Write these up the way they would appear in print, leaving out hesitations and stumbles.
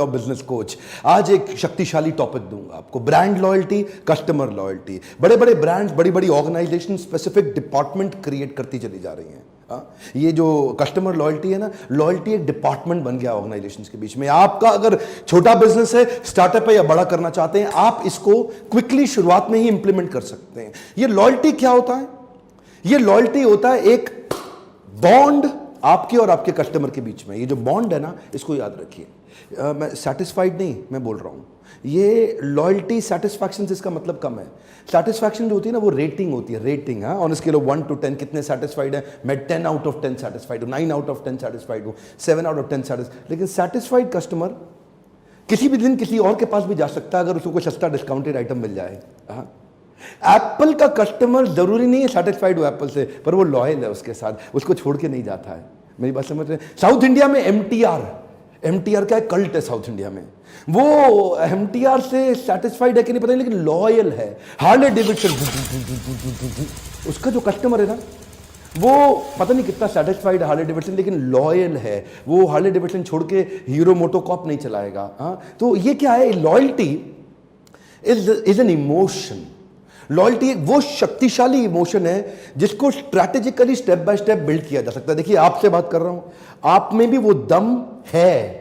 Of business coach. आज एक शक्तिशाली टॉपिक दूंगा आपको, ब्रांड लॉयल्टी, कस्टमर लॉयल्टी। बड़े बड़े ब्रांड्स, बड़ी बड़ी ऑर्गेनाइजेशन स्पेसिफिक डिपार्टमेंट क्रिएट करती चली जा रही हैं। ये जो कस्टमर लॉयल्टी है ना, लॉयल्टी एक डिपार्टमेंट बन गया ऑर्गेनाइजेशंस के बीच में। आपका अगर छोटा बिजनेस है, स्टार्टअप है या बड़ा करना चाहते हैं, आप इसको क्विकली शुरुआत में ही इंप्लीमेंट कर सकते हैं। ये लॉयल्टी क्या होता है? ये लॉयल्टी होता है एक बॉन्ड आपके और आपके कस्टमर के बीच में। ये जो बॉन्ड है ना, इसको याद रखिए। मैं सेटिस्फाइड नहीं मैं बोल रहा हूं, ये लॉयल्टी सेटिस्फैक्शन से इसका मतलब कम है। सेटिस्फैक्शन जो होती है ना, वो रेटिंग होती है, rating. On scale of 1 to 10 कितने सेटिस्फाइड है? मैं 10 out of 10 सेटिस्फाइड हूं, 9 out of 10 सेटिस्फाइड हूं, 7 out of 10 सेटिस्फाइड। लेकिन सेटिस्फाइड कस्टमर किसी भी दिन किसी और के पास भी जा सकता है अगर उसको कोई सस्ता डिस्काउंटेड आइटम मिल जाए। एप्पल का कस्टमर जरूरी नहीं है सेटिस्फाइड हो एप्पल से, पर वो लॉयल है उसके साथ, उसको छोड़ के नहीं जाता है। मेरी बात समझ रहे हैं? साउथ इंडिया में एमटीआर का एक कल्ट है साउथ इंडिया में। वो एमटीआर से सेटिस्फाइड है कि नहीं पता नहीं, लेकिन लॉयल है। हार्ले डेविडसन, उसका जो कस्टमर है ना, वो पता नहीं कितना सेटिस्फाइड है हार्ले डेविडसन, लेकिन लॉयल है। वो हार्ले डेविडसन छोड़ के हीरो मोटोकॉप नहीं चलाएगा। तो ये क्या है? Loyalty is an emotion. Loyalty एक वो शक्तिशाली इमोशन है जिसको strategically step by step build किया जा सकता है। देखिए, आपसे बात कर रहा हूं, आप में भी वो दम है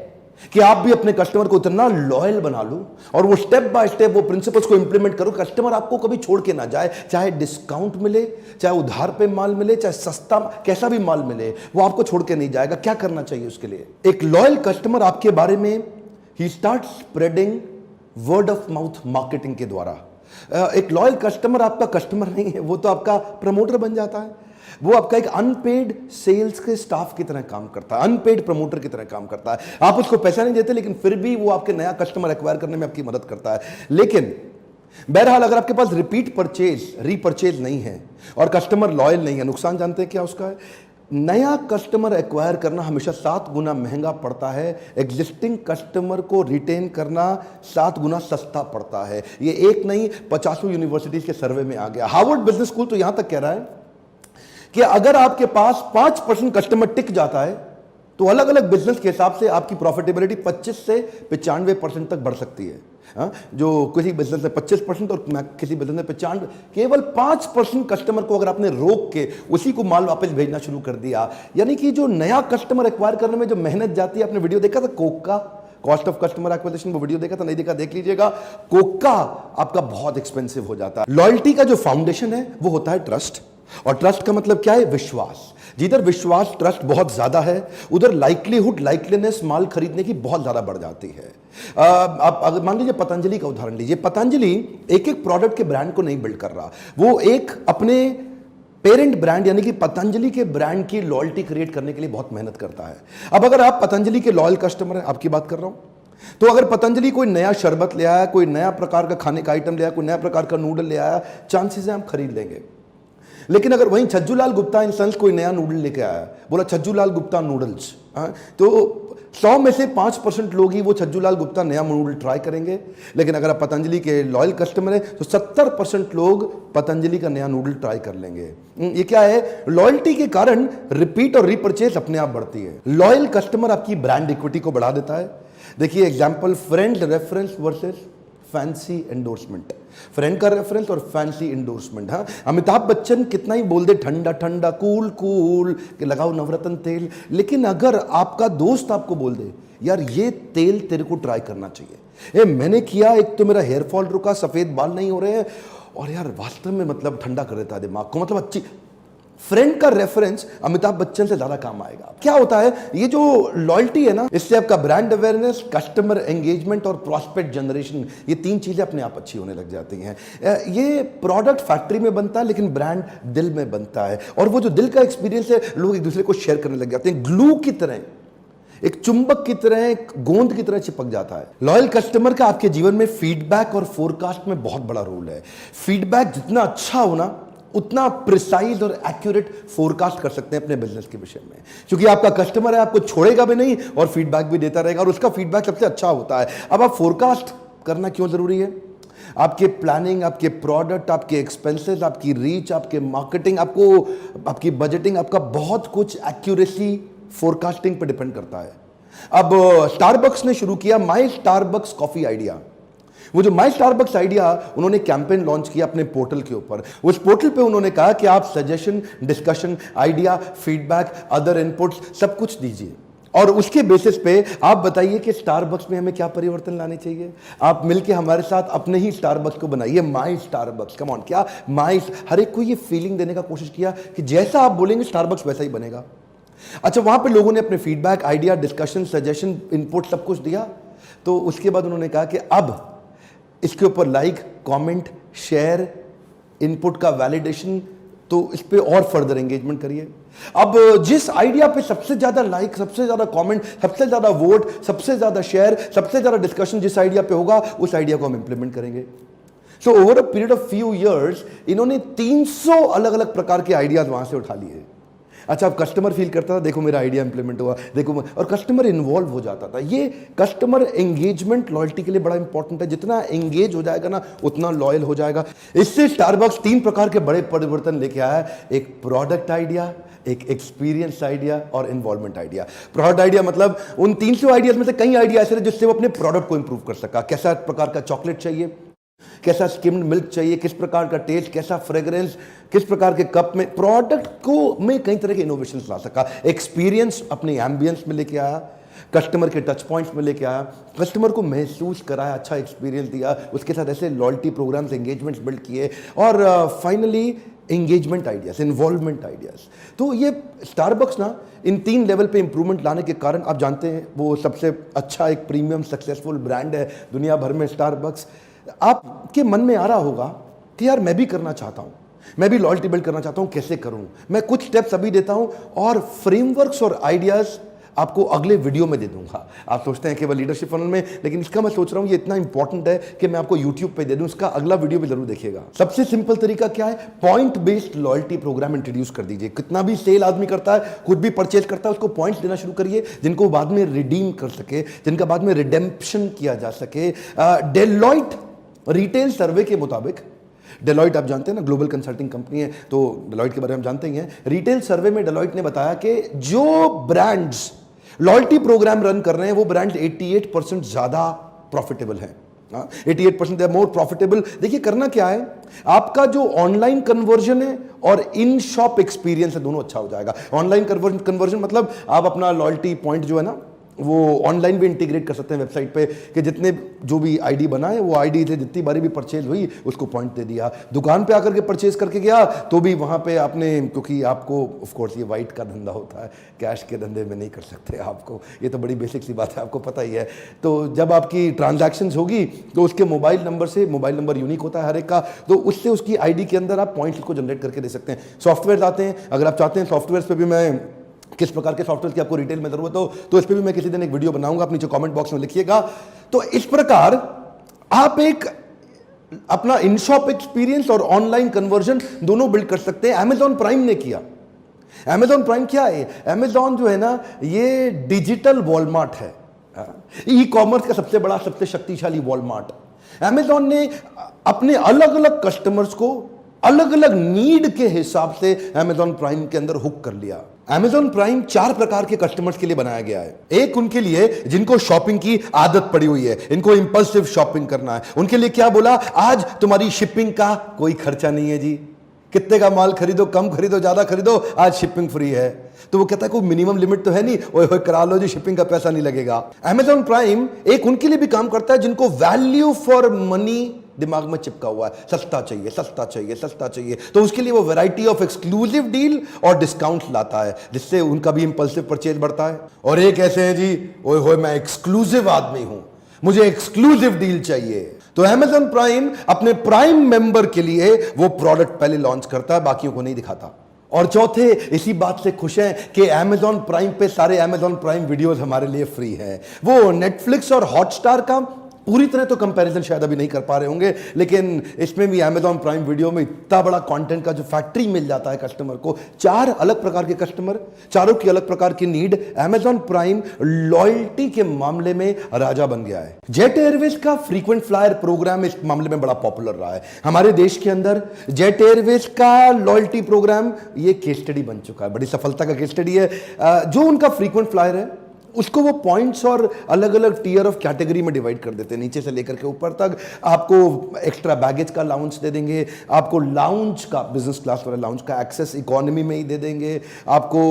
कि आप भी अपने कस्टमर को इतना लॉयल बना लो और वो स्टेप बाय स्टेप वो प्रिंसिपल्स को इंप्लीमेंट करो, कस्टमर आपको कभी छोड़ के ना जाए। चाहे डिस्काउंट मिले, चाहे उधार पे माल मिले, चाहे सस्ता कैसा भी माल मिले, वो आपको छोड़ के नहीं जाएगा। क्या करना चाहिए उसके लिए? एक लॉयल कस्टमर आपके बारे में ही start spreading word of mouth marketing के द्वारा। एक लॉयल कस्टमर आपका कस्टमर नहीं है, वो तो आपका प्रमोटर बन जाता है। वो आपका एक अनपेड सेल्स के स्टाफ की तरह काम करता है, अनपेड प्रमोटर की तरह काम करता है। आप उसको पैसा नहीं देते, लेकिन फिर भी वो आपके नया कस्टमर एक्वायर करने में आपकी मदद करता है। लेकिन बहरहाल, अगर आपके पास रिपीट परचेज, रीपरचेज नहीं है और कस्टमर लॉयल नहीं है, नुकसान जानते हैं क्या उसका है? नया कस्टमर एक्वायर करना हमेशा 7 गुना महंगा पड़ता है, एग्जिस्टिंग कस्टमर को रिटेन करना 7 गुना सस्ता पड़ता है। ये एक नहीं, 50 यूनिवर्सिटीज के सर्वे में आ गया। हार्वर्ड बिजनेस स्कूल तो यहां तक कह रहा है कि अगर आपके पास 5% कस्टमर टिक जाता है तो अलग अलग बिजनेस के हिसाब से आपकी प्रॉफिटेबिलिटी 25 से 95% तक बढ़ सकती है। जो किसी बिजनेस में 25% और किसी बिजनेस में 95, केवल 5% कस्टमर को अगर आपने रोक के उसी को माल वापस भेजना शुरू कर दिया, यानी कि जो नया कस्टमर एक्वायर करने में जो मेहनत जाती है। आपने वीडियो देखा था कोक का, कॉस्ट ऑफ कस्टमर एक्विजिशन, वो वीडियो देखा था? नहीं देखा, देख लीजिएगा। कोक का आपका बहुत एक्सपेंसिव हो जाता है। लॉयल्टी का जो फाउंडेशन है वो होता है ट्रस्ट, और ट्रस्ट का मतलब क्या है? विश्वास। जिधर विश्वास, ट्रस्ट बहुत ज्यादा है, उधर लाइक्लीहुड, लाइकलीनेस माल खरीदने की बहुत ज्यादा बढ़ जाती है। आप अगर मान लीजिए पतंजलि का उदाहरण लीजिए। पतंजलि एक एक प्रोडक्ट के ब्रांड को नहीं बिल्ड कर रहा, वो एक अपने पेरेंट ब्रांड यानी कि पतंजलि के ब्रांड की लॉयल्टी क्रिएट करने के लिए बहुत मेहनत करता है। अब अगर आप पतंजलि के लॉयल कस्टमर हैं, आपकी बात कर रहा हूं, तो अगर पतंजलि कोई नया शरबत ले आया, कोई नया प्रकार का खाने का आइटम ले आया, कोई नया प्रकार का नूडल ले आया, चांसेस है हम खरीद लेंगे। लेकिन अगर वहीं छज्जूलाल गुप्ता इन सन्स कोई नया नूडल लेके आया, बोला छज्जूलाल गुप्ता नूडल्स, तो 100 में से 5% लोग ही वो छज्जूलाल गुप्ता नया नूडल ट्राई करेंगे। लेकिन अगर आप पतंजलि के लॉयल कस्टमर हैं तो 70% लोग पतंजलि का नया नूडल ट्राई कर लेंगे। ये क्या है? लॉयल्टी के कारण रिपीट और रीपरचेज अपने आप बढ़ती है। लॉयल कस्टमर आपकी ब्रांड इक्विटी को बढ़ा देता है। देखिए example, friend reference versus fancy endorsement. Friend का रेफरेंस और फैंसी एंडोर्समेंट। अमिताभ बच्चन कितना ही बोल दे ठंडा ठंडा, कूल कूल कि लगाओ नवरत्न तेल, लेकिन अगर आपका दोस्त आपको बोल दे यार ये तेल तेरे को ट्राई करना चाहिए, मैंने किया, एक तो मेरा हेयर फॉल रुका, सफेद बाल नहीं हो रहे हैं, और यार वास्तव में मतलब ठंडा कर देता है दिमाग को, मतलब अच्छी। फ्रेंड का रेफरेंस अमिताभ बच्चन से ज्यादा काम आएगा। क्या होता है? ये जो लॉयल्टी है ना, इससे आपका ब्रांड अवेयरनेस, कस्टमर एंगेजमेंट और प्रॉस्पेक्ट जनरेशन, ये 3 चीजें अपने आप अच्छी होने लग जाती हैं। ये प्रोडक्ट फैक्ट्री में बनता है, लेकिन ब्रांड दिल में बनता है, और वो जो दिल का एक्सपीरियंस है लोग एक दूसरे को शेयर करने लग जाते हैं। ग्लू की तरह, एक चुंबक की तरह, एक गोंद की तरह चिपक जाता है। लॉयल कस्टमर का आपके जीवन में फीडबैक और फोरकास्ट में बहुत बड़ा रोल है। फीडबैक जितना अच्छा होना, उतना प्रिसाइज और एक्यूरेट फोरकास्ट कर सकते हैं अपने बिजनेस के विषय में, क्योंकि आपका कस्टमर है, आपको छोड़ेगा भी नहीं और फीडबैक भी देता रहेगा, और उसका फीडबैक सबसे अच्छा होता है। अब आप फोरकास्ट करना क्यों जरूरी है? आपके प्लानिंग, आपके प्रोडक्ट, आपके एक्सपेंसेस, आपकी रीच, आपके मार्केटिंग, आपकी बजटिंग, आपका बहुत कुछ एक्यूरेसी फोरकास्टिंग पे डिपेंड करता है। अब स्टारबक्स ने शुरू किया माई स्टारबक्स कॉफी आइडिया। वो जो माई स्टारबक्स आइडिया, उन्होंने कैंपेन लॉन्च किया अपने पोर्टल के ऊपर। उस पोर्टल पे उन्होंने कहा कि आप suggestion, discussion, idea, feedback, other inputs सब कुछ दीजिए, और उसके बेसिस पे आप बताइए कि स्टारबक्स में हमें क्या परिवर्तन लाने चाहिए। आप मिलके हमारे साथ अपने ही स्टारबक्स को बनाइए, माई स्टारबक्स। कम ऑन, क्या माई, हर एक को ये फीलिंग देने का कोशिश किया कि जैसा आप बोलेंगे स्टारबक्स वैसा ही बनेगा। अच्छा, वहां पे लोगों ने अपने feedback, idea, discussion, suggestion, input सब कुछ दिया। तो उसके बाद उन्होंने कहा कि अब इसके ऊपर लाइक, कमेंट, शेयर, इनपुट का वैलिडेशन, तो इस पे और फर्दर एंगेजमेंट करिए। अब जिस आइडिया पे सबसे ज्यादा लाइक, सबसे ज्यादा कमेंट, सबसे ज्यादा वोट, सबसे ज्यादा शेयर, सबसे ज्यादा डिस्कशन जिस आइडिया पे होगा, उस आइडिया को हम इंप्लीमेंट करेंगे। So over a period of few years इन्होंने 300 अलग अलग प्रकार के आइडियाज वहां से उठा लिए। अच्छा, अब कस्टमर फील करता था, देखो मेरा आइडिया इंप्लीमेंट हुआ, देखो, और कस्टमर इन्वॉल्व हो जाता था। ये कस्टमर एंगेजमेंट लॉयल्टी के लिए बड़ा इंपॉर्टेंट है। जितना एंगेज हो जाएगा ना, उतना लॉयल हो जाएगा। इससे स्टारबक्स 3 प्रकार के बड़े परिवर्तन लेके आया है। एक प्रोडक्ट आइडिया, एक एक्सपीरियंस आइडिया और इन्वॉल्वमेंट आइडिया। प्रोडक्ट आइडिया मतलब उन 300 आइडियाज में से कई आइडिया ऐसे जिससे वो अपने प्रोडक्ट को इंप्रूव कर सका। कैसा प्रकार का चॉकलेट चाहिए, कैसा स्किम्ड मिल्क चाहिए, किस प्रकार का टेस्ट, कैसा फ्रेग्रेंस, किस प्रकार के कप में, प्रोडक्ट को में कई तरह के इनोवेशंस ला सका। एक्सपीरियंस अपने एम्बियंस में लेके आया, कस्टमर के टच पॉइंट्स में लेके आया, कस्टमर को महसूस कराया, अच्छा एक्सपीरियंस दिया, उसके साथ ऐसे लॉयल्टी प्रोग्राम्स, एंगेजमेंट्स बिल्ड किए, और finally engagement ideas, involvement ideas. तो ये स्टारबक्स ना इन 3 लेवल पे इंप्रूवमेंट लाने के कारण आप जानते हैं वो सबसे अच्छा एक प्रीमियम सक्सेसफुल ब्रांड है दुनिया भर में, स्टारबक्स। आपके मन में आ रहा होगा कि यार मैं भी करना चाहता हूं, मैं भी लॉयल्टी बिल्ड करना चाहता हूं, कैसे करूं? मैं कुछ स्टेप्स अभी देता हूं और फ्रेमवर्क्स और आइडियाज आपको अगले वीडियो में दे दूंगा। आप सोचते हैं केवल लीडरशिप फनल में, लेकिन इसका मैं सोच रहा हूं ये इतना इंपॉर्टेंट है कि मैं आपको यूट्यूब पे दे दूं। इसका अगला वीडियो भी जरूर देखिएगा। सबसे सिंपल तरीका क्या है? Point based loyalty program introduce कर दीजिए। कितना भी सेल आदमी करता है, कुछ भी परचेज करता है, उसको पॉइंट्स देना शुरू करिए जिनको बाद में रिडीम कर सके, जिनका बाद में रिडेम्पशन किया जा सके। डेलॉयट रिटेल सर्वे के मुताबिक, डेलॉयट आप जानते हैं ना, ग्लोबल कंसल्टिंग कंपनी है, तो डेलॉयट के बारे में हम जानते ही हैं। रिटेल सर्वे में डेलॉयट ने बताया कि जो ब्रांड्स लॉयल्टी प्रोग्राम रन कर रहे हैं वो ब्रांड्स 88% ज्यादा प्रॉफिटेबल हैं। 88% दे आर मोर प्रॉफिटेबल। देखिए करना क्या है, आपका जो ऑनलाइन कन्वर्जन है और इन शॉप एक्सपीरियंस है, दोनों अच्छा हो जाएगा। ऑनलाइन कन्वर्जन मतलब आप अपना लॉयल्टी पॉइंट जो है ना, वो ऑनलाइन भी इंटीग्रेट कर सकते हैं वेबसाइट पे, कि जितने जो भी आईडी बनाए वो आईडी से जितनी बारी भी परचेज हुई उसको पॉइंट दे दिया। दुकान पे आकर के परचेज करके गया तो भी वहां पे आपने, क्योंकि आपको ऑफ कोर्स ये वाइट का धंधा होता है, कैश के धंधे में नहीं कर सकते आपको, ये तो बड़ी बेसिक सी बात है, आपको पता ही है। तो जब आपकी ट्रांजैक्शंस होगी तो उसके मोबाइल नंबर से, मोबाइल नंबर यूनिक होता है हर एक का, तो उससे उसकी आईडी के अंदर आप पॉइंट्स को जनरेट करके दे सकते हैं। सॉफ्टवेयर आते हैं, अगर आप चाहते हैं सॉफ्टवेयर पे भी मैं किस प्रकार के सॉफ्टवेयर की आपको रिटेल में जरूरत हो तो इस पे भी मैं किसी दिन एक वीडियो बनाऊंगा, आप नीचे कमेंट बॉक्स में लिखिएगा। तो इस प्रकार आप एक अपना इन शॉप एक्सपीरियंस और ऑनलाइन कन्वर्जन दोनों बिल्ड कर सकते हैं। अमेजॉन प्राइम ने किया। अमेजॉन प्राइम क्या है? अमेजॉन जो है ना, ये डिजिटल वॉलमार्ट है, ई कॉमर्स का सबसे बड़ा, सबसे शक्तिशाली वॉलमार्ट। अमेजॉन ने अपने अलग अलग कस्टमर्स को अलग अलग नीड के हिसाब से अमेजॉन प्राइम के अंदर हुक कर लिया। अमेजॉन प्राइम 4 प्रकार के कस्टमर्स के लिए बनाया गया है। एक उनके लिए जिनको शॉपिंग की आदत पड़ी हुई है, इनको इंपल्सिव शॉपिंग करना है, उनके लिए क्या बोला, आज तुम्हारी शिपिंग का कोई खर्चा नहीं है जी, कितने का माल खरीदो, कम खरीदो, ज्यादा खरीदो, आज शिपिंग फ्री है। तो वो कहता है कोई मिनिमम लिमिट तो है नहीं, ओए करा लो जी, शिपिंग का पैसा नहीं लगेगा। अमेजॉन प्राइम एक उनके लिए भी काम करता है जिनको वैल्यू फॉर मनी दिमाग में चिपका हुआ है, सस्ता चाहिए, सस्ता चाहिए, सस्ता चाहिए, तो उसके लिए वो वैरायटी ऑफ एक्सक्लूसिव डील और डिस्काउंट लाता है, जिससे उनका भी इंपल्सिव परचेज बढ़ता है। और एक ऐसे हैं जी, ओए होए मैं एक्सक्लूसिव आदमी हूं, मुझे एक्सक्लूसिव डील चाहिए। तो अमेजॉन प्राइम अपने प्राइम मेंबर के लिए वो प्रोडक्ट पहले लॉन्च करता है, बाकियों को नहीं दिखाता। और चौथे इसी बात से खुश हैं कि अमेजॉन प्राइम पे सारे अमेजॉन प्राइम वीडियोस हमारे लिए फ्री हैं। वो नेटफ्लिक्स और हॉटस्टार का पूरी तरह तो कंपैरिजन शायद अभी नहीं कर पा रहे होंगे, लेकिन इसमें भी अमेजॉन प्राइम वीडियो में इतना बड़ा कंटेंट का जो फैक्ट्री मिल जाता है कस्टमर को। 4 अलग प्रकार के कस्टमर, चारों की अलग प्रकार की नीड। अमेजॉन प्राइम लॉयल्टी के मामले में राजा बन गया है। जेट एयरवेज का फ्रीक्वेंट फ्लायर प्रोग्राम इस मामले में बड़ा पॉपुलर रहा है हमारे देश के अंदर। जेट एयरवेज का लॉयल्टी प्रोग्राम ये केस स्टडी बन चुका है, बड़ी सफलता का केस स्टडी है। जो उनका फ्रीक्वेंट फ्लायर है उसको वो पॉइंट्स और अलग अलग टीयर ऑफ कैटेगरी में डिवाइड कर देते हैं, नीचे से लेकर के ऊपर तक। आपको एक्स्ट्रा बैगेज का लाउंज दे देंगे, आपको लाउंज का, बिजनेस क्लास वाला लाउंज का एक्सेस इकोनॉमी में ही दे देंगे, आपको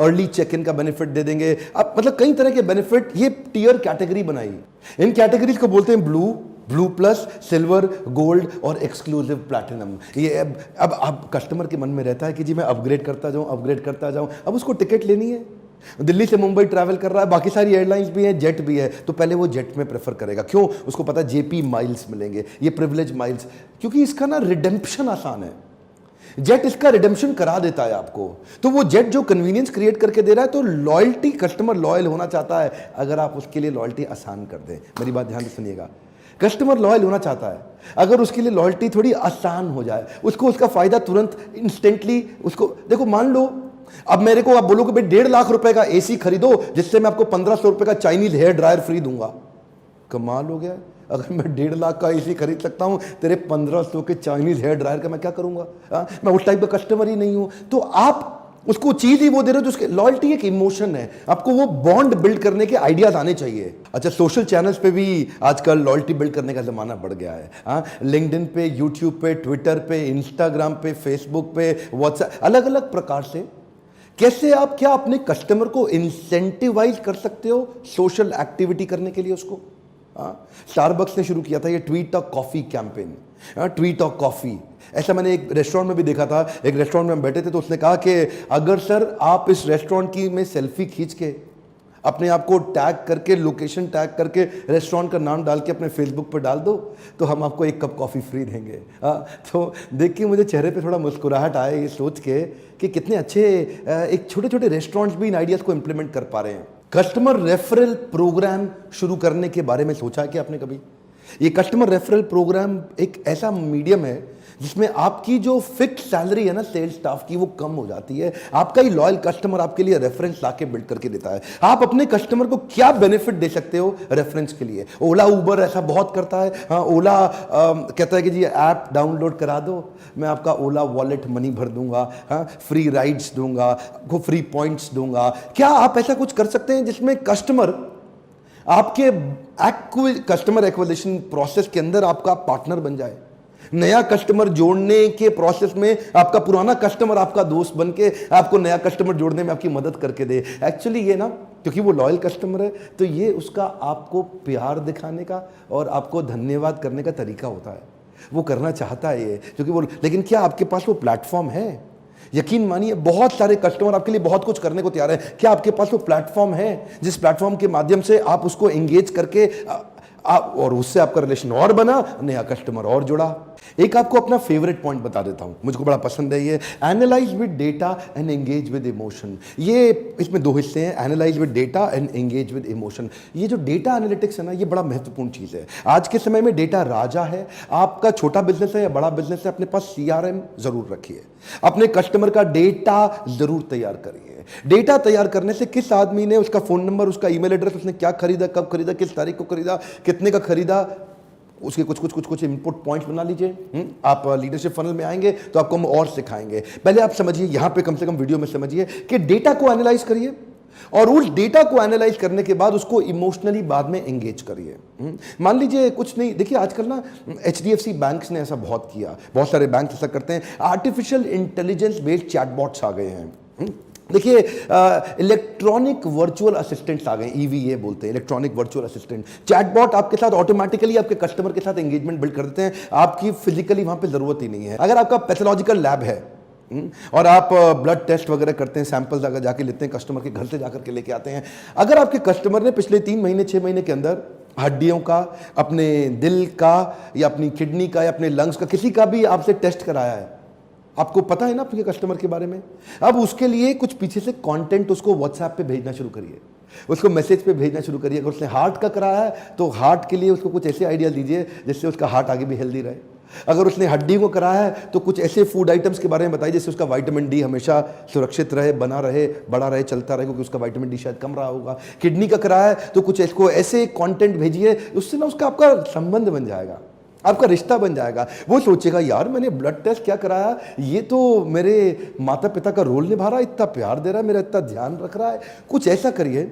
अर्ली चेक इन का बेनिफिट दे देंगे। आप मतलब कई तरह के बेनिफिट, ये टीयर कैटेगरी बनाई। इन कैटेगरीज को बोलते हैं ब्लू प्लस, सिल्वर, गोल्ड और एक्सक्लूसिव प्लैटिनम। ये अब कस्टमर के मन में रहता है कि जी मैं अपग्रेड करता जाऊं। अब उसको टिकट लेनी है, दिल्ली से मुंबई ट्रैवल कर रहा है, बाकी सारी एयरलाइंस भी हैं, जेट भी है, तो पहले वो जेट में प्रेफर करेगा। क्यों? उसको पता है जेपी माइल्स मिलेंगे, ये प्रिविलेज माइल्स, क्योंकि इसका ना रिडेम्पशन आसान है। जेट इसका रिडेम्पशन करा देता है आपको, तो वो जेट जो कन्वीनियंस क्रिएट करके दे रहा है, तो लॉयल्टी, कस्टमर लॉयल होना चाहता है अगर आप उसके लिए लॉयल्टी आसान कर दें। मेरी बात ध्यान से सुनिएगा, कस्टमर लॉयल होना चाहता है अगर उसके लिए लॉयल्टी थोड़ी आसान हो जाए, उसको उसका फायदा तुरंत इंस्टेंटली उसको। देखो मान लो अब मेरे को आप बोलोगे भाई 1.5 लाख रुपए का एसी खरीदो जिससे मैं आपको 1500 रुपए का चाइनीज हेयर ड्रायर फ्री दूंगा। कमाल हो गया। अगर मैं 1.5 लाख का एसी खरीद सकता हूं, तेरे 1500 के चाइनीज हेयर ड्रायर का मैं क्या करूंगा? मैं उस टाइप का कस्टमर ही नहीं हूं। तो आप उसको चीज ही वो दे रहे हो जो उसके, लॉयल्टी एक इमोशन है, आपको वो बॉन्ड बिल्ड करने के आइडियाज आने चाहिए। अच्छा, सोशल चैनल्स पे भी आजकल लॉयल्टी बिल्ड करने का जमाना बढ़ गया है। हाँ, लिंक्डइन पे, यूट्यूब पे, ट्विटर पे, इंस्टाग्राम पे, फेसबुक पे, व्हाट्सएप, अलग अलग प्रकार से कैसे आप क्या अपने कस्टमर को इंसेंटिवाइज कर सकते हो सोशल एक्टिविटी करने के लिए उसको। स्टारबक्स ने शुरू किया था ये tweet a coffee campaign, tweet a coffee. ऐसा मैंने एक रेस्टोरेंट में भी देखा था, एक रेस्टोरेंट में हम बैठे थे तो उसने कहा कि अगर सर आप इस रेस्टोरेंट की में सेल्फी खींच के अपने आप को टैग करके, लोकेशन टैग करके, रेस्टोरेंट का नाम डाल के अपने फेसबुक पर डाल दो तो हम आपको 1 कप कॉफ़ी फ्री देंगे। तो देख के मुझे चेहरे पे थोड़ा मुस्कुराहट आया ये सोच के कि कितने अच्छे एक छोटे छोटे रेस्टोरेंट्स भी इन आइडियाज़ को इम्प्लीमेंट कर पा रहे हैं। कस्टमर रेफरल प्रोग्राम शुरू करने के बारे में सोचा है कि आपने कभी? ये कस्टमर रेफरल प्रोग्राम एक ऐसा मीडियम है जिसमें आपकी जो फिक्स सैलरी है ना सेल्स स्टाफ की, वो कम हो जाती है। आपका ही लॉयल कस्टमर आपके लिए रेफरेंस लाके बिल्ड करके देता है। आप अपने कस्टमर को क्या बेनिफिट दे सकते हो रेफरेंस के लिए? ओला उबर ऐसा बहुत करता है। हाँ, ओला कहता है कि जी ऐप डाउनलोड करा दो, मैं आपका ओला वॉलेट मनी भर दूंगा, हाँ, फ्री राइड्स दूंगा, आपको फ्री पॉइंट्स दूंगा। क्या आप ऐसा कुछ कर सकते हैं जिसमें कस्टमर आपके कस्टमर एक्विजिशन प्रोसेस के अंदर आपका पार्टनर बन जाए? नया कस्टमर जोड़ने के प्रोसेस में आपका पुराना कस्टमर आपका दोस्त बन के आपको नया कस्टमर जोड़ने में आपकी मदद करके दे। एक्चुअली ये ना, क्योंकि वो लॉयल कस्टमर है, तो ये उसका आपको प्यार दिखाने का और आपको धन्यवाद करने का तरीका होता है। वो करना चाहता है ये, क्योंकि वो, लेकिन क्या आपके पास वो प्लेटफॉर्म है? यकीन मानिए बहुत सारे कस्टमर आपके लिए बहुत कुछ करने को तैयार है। क्या आपके पास वो प्लेटफॉर्म है जिस प्लेटफॉर्म के माध्यम से आप उसको एंगेज करके और उससे आपका रिलेशन और बना, नया कस्टमर और जुड़ा? एक आपको अपना फेवरेट पॉइंट बता देता हूं, मुझको बड़ा पसंद है ये, analyse with data and engage with emotion. ये इसमें 2 हिस्से हैं, analyse with data and engage with emotion. ये जो डेटा एनालिटिक्स है ना, ये बड़ा महत्वपूर्ण चीज है। आज के समय में डेटा राजा है। आपका छोटा बिजनेस है या बड़ा बिजनेस है, अपने पास CRM जरूर रखिए, अपने कस्टमर का डेटा जरूर तैयार करिए। डेटा तैयार करने से किस आदमी ने, उसका फोन नंबर, उसका ईमेल एड्रेस, उसने क्या खरीदा, कब खरीदा, किस तारीख को खरीदा, कितने का खरीदा, उसके कुछ इनपुट पॉइंट्स बना लीजिए। आप लीडरशिप फनल में आएंगे तो आपको हम और सिखाएंगे। पहले आप समझिए, यहां पे कम से कम वीडियो में समझिए कि डेटा को एनालाइज करिए और उस डेटा को एनालाइज करने के बाद उसको इमोशनली बाद में एंगेज करिए। मान लीजिए कुछ नहीं, देखिए आजकल ना HDFC बैंक्स ने ऐसा बहुत किया, बहुत सारे बैंक ऐसा करते हैं। आर्टिफिशियल इंटेलिजेंस बेस्ड चैटबॉट्स आ गए हैं। देखिए इलेक्ट्रॉनिक वर्चुअल असिस्टेंट्स आ गए, EVA बोलते हैं, इलेक्ट्रॉनिक वर्चुअल असिस्टेंट। चैटबॉट आपके साथ ऑटोमेटिकली आपके कस्टमर के साथ एंगेजमेंट बिल्ड कर देते हैं, आपकी फिजिकली वहां पे जरूरत ही नहीं है। अगर आपका पैथोलॉजिकल लैब है और आप ब्लड टेस्ट वगैरह करते हैं, सैंपल्स अगर जाके लेते हैं, कस्टमर के घर से जाकर के लेके आते हैं, अगर आपके कस्टमर ने पिछले 3 महीने 6 महीने के अंदर हड्डियों का, अपने दिल का या अपनी किडनी का या अपने लंग्स का, किसी का भी आपसे टेस्ट कराया है, आपको पता है ना आपके कस्टमर के बारे में, अब उसके लिए कुछ पीछे से कंटेंट उसको व्हाट्सएप पे भेजना शुरू करिए, उसको मैसेज पे भेजना शुरू करिए। अगर उसने हार्ट का कराया है तो हार्ट के लिए उसको कुछ ऐसे आइडिया दीजिए जिससे उसका हार्ट आगे भी हेल्दी रहे। अगर उसने हड्डी को कराया है तो कुछ ऐसे फूड आइटम्स के बारे में बताइए जिससे उसका विटामिन डी हमेशा सुरक्षित रहे, बना रहे, बड़ा रहे, चलता रहे, क्योंकि उसका विटामिन डी शायद कम रहा होगा। किडनी का कराया है तो कुछ इसको ऐसे कंटेंट भेजिए, उससे ना उसका आपका संबंध बन जाएगा, आपका रिश्ता बन जाएगा। वो सोचेगा यार मैंने ब्लड टेस्ट क्या कराया, ये तो मेरे माता पिता का रोल निभा रहा है, इतना प्यार दे रहा है, मेरा इतना ध्यान रख रहा है। कुछ ऐसा करिए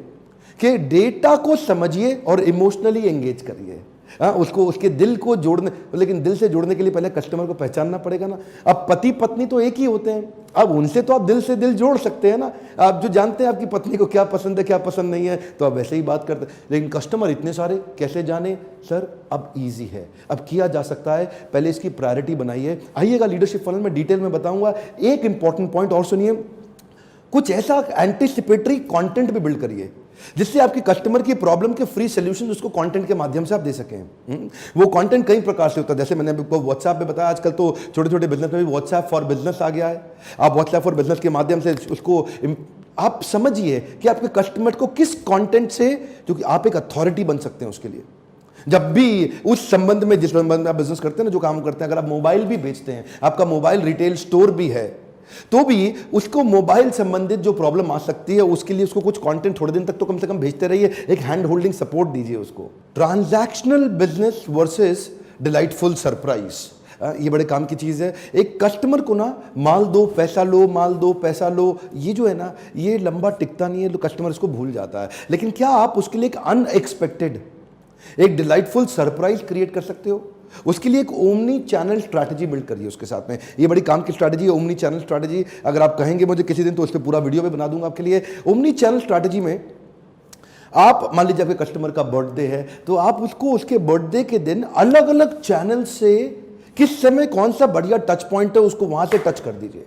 कि डेटा को समझिए और इमोशनली एंगेज करिए। उसको उसके दिल को जोड़ने, लेकिन दिल से जोड़ने के लिए पहले कस्टमर को पहचानना पड़ेगा ना। अब पति पत्नी तो एक ही होते हैं, अब उनसे तो आप दिल से दिल जोड़ सकते हैं ना। आप जो जानते हैं आपकी पत्नी को क्या पसंद है क्या पसंद नहीं है, तो आप वैसे ही बात करते हैं। लेकिन कस्टमर इतने सारे कैसे जाने सर? अब ईजी है, अब किया जा सकता है। पहले इसकी प्रायोरिटी बनाइए। आइएगा लीडरशिप फनल में डिटेल में बताऊंगा। एक इंपॉर्टेंट पॉइंट और सुनिए, कुछ ऐसा एंटीसिपेटरी कंटेंट भी बिल्ड करिए जिससे आपकी कस्टमर की प्रॉब्लम के फ्री सॉल्यूशन उसको कंटेंट के माध्यम से आप दे सकें। वो कंटेंट कई प्रकार से होता है, जैसे मैंने आपको व्हाट्सएप पे बताया, आजकल तो छोटे छोटे बिजनेस में भी व्हाट्सएप फॉर बिजनेस आ गया है। आप व्हाट्सएप फॉर बिजनेस के माध्यम से उसको आप समझिए कि आपके कस्टमर को किस कंटेंट से, क्योंकि आप एक अथॉरिटी बन सकते हैं उसके लिए। जब भी उस संबंध में, जिस संबंध में आप बिजनेस करते हैं ना, जो काम करते हैं, अगर आप मोबाइल भी बेचते हैं, आपका मोबाइल रिटेल स्टोर भी है, तो भी उसको मोबाइल संबंधित जो प्रॉब्लम आ सकती है उसके लिए उसको कुछ कंटेंट थोड़े दिन तक तो कम से कम भेजते रहिए, एक हैंड होल्डिंग सपोर्ट दीजिए उसको। Transactional business versus delightful surprise, ये बड़े काम की चीज है। एक कस्टमर को ना माल दो पैसा लो, माल दो पैसा लो, ये जो है ना, ये लंबा टिकता नहीं है, तो कस्टमर इसको भूल जाता है। लेकिन क्या आप उसके लिए एक अनएक्सपेक्टेड, एक डिलाइटफुल सरप्राइज क्रिएट कर सकते हो? उसके लिए एक ओमनी चैनल स्ट्रैटेजी बिल्ड करिए उसके साथ में। ये बड़ी काम की स्ट्रैटेजी है, ओमनी चैनल स्ट्रैटेजी। अगर आप कहेंगे मुझे किसी दिन तो उस पर पूरा वीडियो भी बना दूंगा आपके लिए। ओमनी चैनल स्ट्रैटेजी में आप मान लीजिए आपके कस्टमर का बर्थडे है, तो आप उसको उसके बर्थडे के दिन अलग अलग चैनल से किस समय कौन सा बढ़िया टच पॉइंट है उसको वहां से टच कर दीजिए।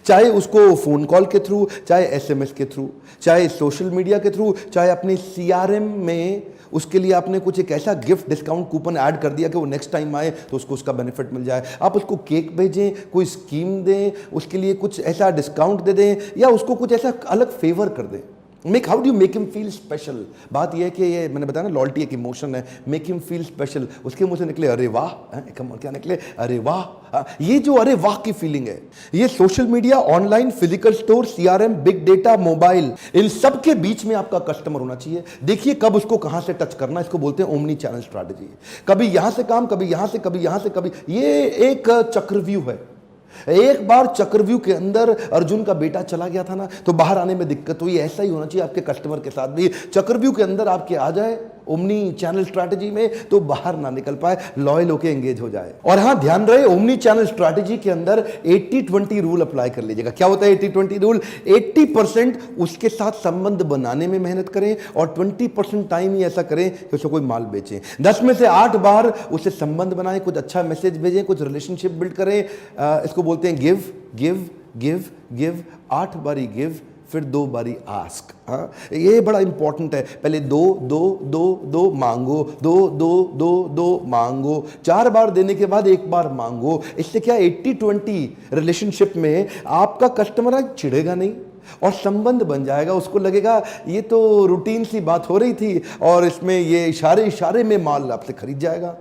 चाहे उसको फोन कॉल के थ्रू, चाहे एसएमएस के थ्रू, चाहे सोशल मीडिया के थ्रू, चाहे अपनी सीआरएम में उसके लिए आपने कुछ एक ऐसा गिफ्ट डिस्काउंट कूपन ऐड कर दिया कि वो नेक्स्ट टाइम आए तो उसको उसका बेनिफिट मिल जाए। आप उसको केक भेजें, कोई स्कीम दें, उसके लिए कुछ ऐसा डिस्काउंट दे दें, या उसको कुछ ऐसा अलग फेवर कर दें। How do you make him feel special? बात यह है कि ये मैंने बताया ना, लॉयल्टी एक इमोशन है। मेक हिम फील स्पेशल, उसके मुंह से निकले अरे वाह, क्या निकले अरे वाह। ये जो अरे वाह की फीलिंग है, ये social media, online, physical store, CRM, big data, mobile, इन सब के बीच में आपका कस्टमर होना चाहिए। देखिए कब उसको कहां से टच करना, इसको बोलते हैं ओमनी चैनल स्ट्रैटेजी। कभी यहां से काम, कभी यहां से, कभी यहां से, कभी, ये एक चक्रव्यूह है। एक बार चक्रव्यूह के अंदर अर्जुन का बेटा चला गया था ना, तो बाहर आने में दिक्कत हुई। ऐसा ही होना चाहिए आपके कस्टमर के साथ भी। चक्रव्यूह के अंदर आपके आ जाए ओमनी चैनल स्ट्रैटेजी में, तो बाहर ना निकल पाए, लॉयल होके एंगेज हो जाए। और हां, ध्यान रहे, ओमनी चैनल स्ट्रैटेजी के अंदर 80-20 रूल अप्लाई कर लीजिएगा। क्या होता है 80-20 रूल? 80% उसके साथ संबंध बनाने में मेहनत करें और 20% टाइम ही ऐसा करें कि उसको कोई माल बेचें। 10 में से 8 बार उससे संबंध बनाएं, कुछ अच्छा मैसेज भेजें, कुछ रिलेशनशिप बिल्ड करें। इसको बोलते हैं गिव गिव गिव गिव। 8 बारी गिव, फिर 2 बारी आस्क। ये बड़ा इंपॉर्टेंट है। पहले दो दो दो दो मांगो, दो दो दो दो मांगो, 4 बार देने के बाद 1 बार मांगो। इससे क्या 80-20 रिलेशनशिप में आपका कस्टमर चिढ़ेगा नहीं और संबंध बन जाएगा। उसको लगेगा ये तो रूटीन सी बात हो रही थी और इसमें ये इशारे इशारे में माल आपसे खरीद जाएगा।